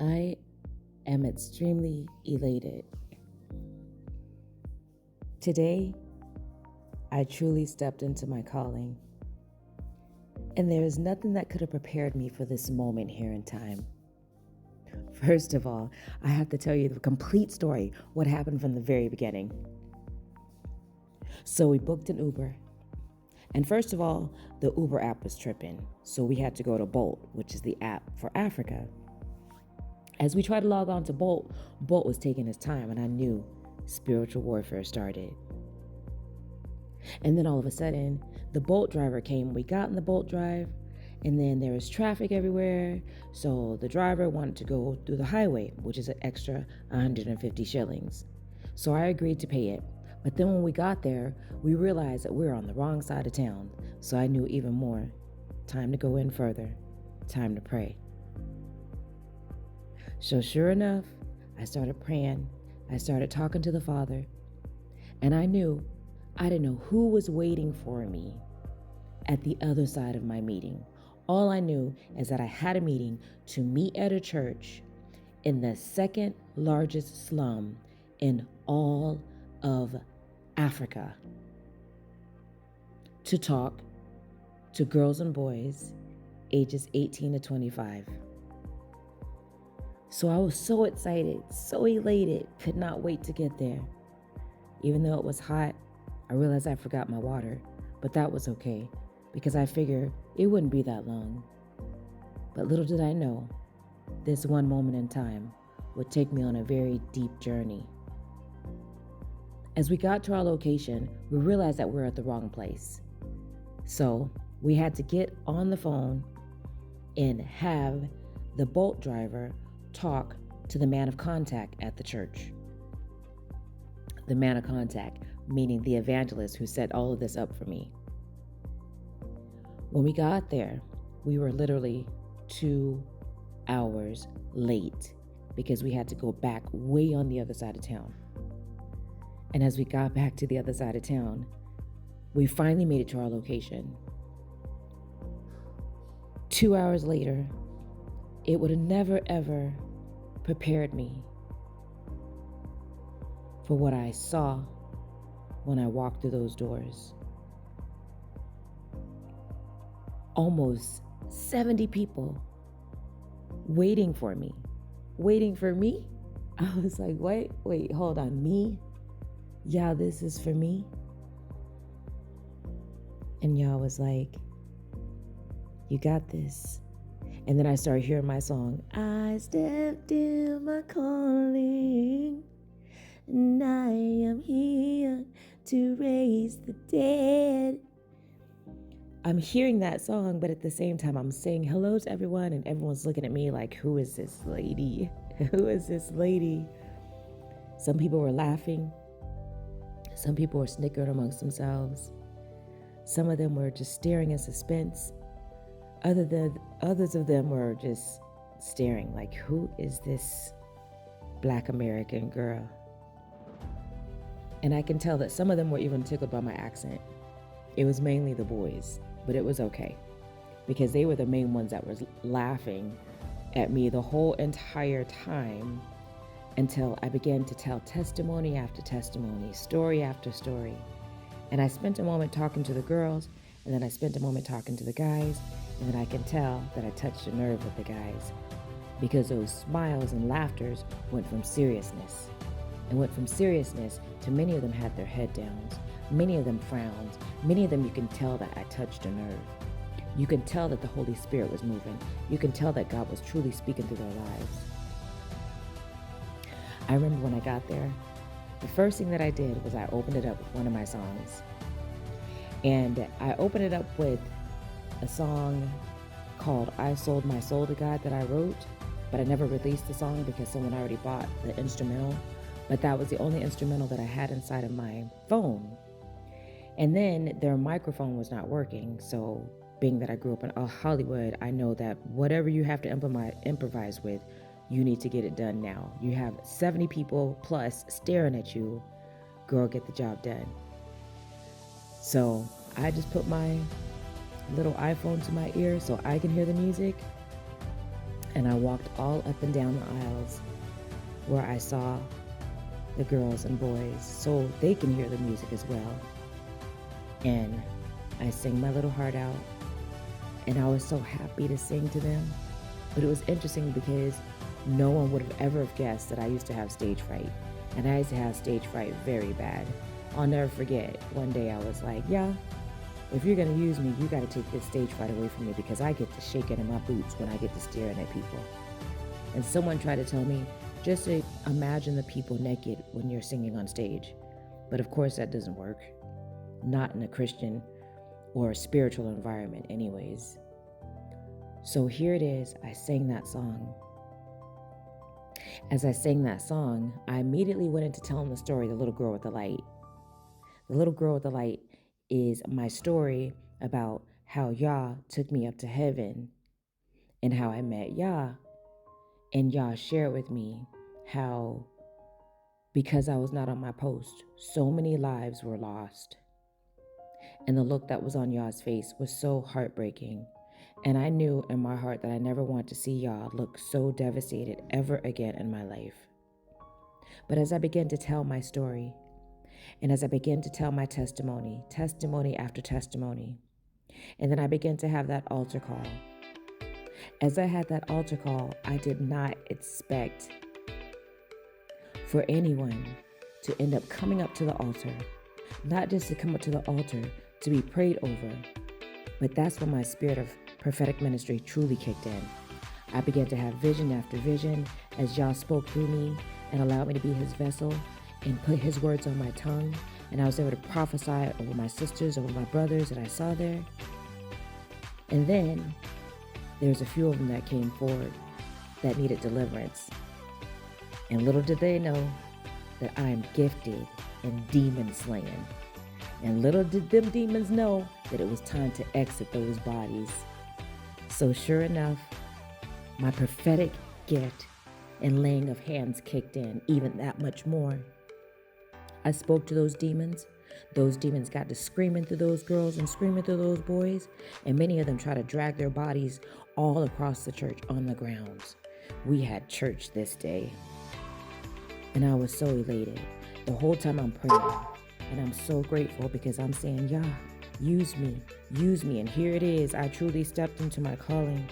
I am extremely elated. Today, I truly stepped into my calling, and there is nothing that could have prepared me for this moment here in time. First of all, I have to tell you the complete story, what happened from the very beginning. So we booked an Uber, and first of all, the Uber app was tripping, so we had to go to Bolt, which is the app for Africa. As we tried to log on to Bolt, Bolt was taking his time, and I knew spiritual warfare started. And then all of a sudden, the Bolt driver came. We got in the Bolt drive, and then there was traffic everywhere. So the driver wanted to go through the highway, which is an extra 150 shillings. So I agreed to pay it. But then when we got there, we realized that we were on the wrong side of town. So I knew even more. Time to go in further. Time to pray. So sure enough, I started praying. I started talking to the Father. And I didn't know who was waiting for me at the other side of my meeting. All I knew is that I had a meeting to meet at a church in the second largest slum in all of Africa to talk to girls and boys ages 18 to 25. So I was so excited, so elated, could not wait to get there. Even though it was hot, I realized I forgot my water, but that was okay because I figured it wouldn't be that long. But little did I know, this one moment in time would take me on a very deep journey. As we got to our location, we realized that we were at the wrong place. So we had to get on the phone and have the Bolt driver talk to the man of contact at the church. The man of contact, meaning the evangelist who set all of this up for me. When we got there, we were literally 2 hours late because we had to go back way on the other side of town. And as we got back to the other side of town, we finally made it to our location. 2 hours later, it would have never, ever prepared me for what I saw when I walked through those doors. Almost 70 people waiting for me. Waiting for me? I was like, wait, hold on, me? Yeah, this is for me? And y'all was like, you got this. And then I started hearing my song, I stepped in my calling, and I am here to raise the dead. I'm hearing that song, but at the same time, I'm saying hello to everyone, and everyone's looking at me like, who is this lady? Who is this lady? Some people were laughing. Some people were snickering amongst themselves. Some of them were just staring in suspense. Others of them were just staring like, who is this Black American girl? And I can tell that some of them were even tickled by my accent. It was mainly the boys, but it was okay because they were the main ones that were laughing at me the whole entire time until I began to tell testimony after testimony, story after story. And I spent a moment talking to the girls, and then I spent a moment talking to the guys, and then I can tell that I touched a nerve with the guys because those smiles and laughters went from seriousness. And went from seriousness to many of them had their head downs, many of them frowns, many of them you can tell that I touched a nerve. You can tell that the Holy Spirit was moving. You can tell that God was truly speaking through their lives. I remember when I got there, the first thing that I did was I opened it up with one of my songs. And I opened it up with a song called I Sold My Soul to God that I wrote, but I never released the song because someone already bought the instrumental. But that was the only instrumental that I had inside of my phone. And then their microphone was not working. So being that I grew up in Hollywood, I know that whatever you have to improvise with, you need to get it done now. You have 70 people plus staring at you. Girl, get the job done. So I just put my little iPhone to my ear so I can hear the music. And I walked all up and down the aisles where I saw the girls and boys so they can hear the music as well. And I sang my little heart out, and I was so happy to sing to them. But it was interesting because no one would have ever guessed that I used to have stage fright. And I used to have stage fright very bad. I'll never forget, one day I was like, yeah, if you're going to use me, you got to take this stage fright away from me, because I get to shaking in my boots when I get to staring at people. And someone tried to tell me, just to imagine the people naked when you're singing on stage. But of course that doesn't work. Not in a Christian or a spiritual environment anyways. So here it is, I sang that song. As I sang that song, I immediately went into telling the story, The Little Girl with the Light. The Little Girl with the Light is my story about how Yah took me up to heaven and how I met Yah. And Yah shared with me how, because I was not on my post, so many lives were lost. And the look that was on Yah's face was so heartbreaking. And I knew in my heart that I never want to see Yah look so devastated ever again in my life. But as I began to tell my story, and as I began to tell my testimony after testimony, and then I began to have that altar call. As I had that altar call, I did not expect for anyone to end up coming up to the altar, not just to come up to the altar to be prayed over, but that's when my spirit of prophetic ministry truly kicked in. I began to have vision after vision as Yah spoke through me and allowed me to be his vessel and put his words on my tongue. And I was able to prophesy over my sisters, over my brothers that I saw there. And then there was a few of them that came forward that needed deliverance. And little did they know that I am gifted in demon slaying. And little did them demons know that it was time to exit those bodies. So sure enough, my prophetic gift and laying of hands kicked in even that much more. I spoke to those demons. Those demons got to screaming through those girls and screaming through those boys, and many of them tried to drag their bodies all across the church on the grounds. We had church this day, and I was so elated. The whole time I'm praying, and I'm so grateful because I'm saying, Yah, use me, and here it is. I truly stepped into my calling.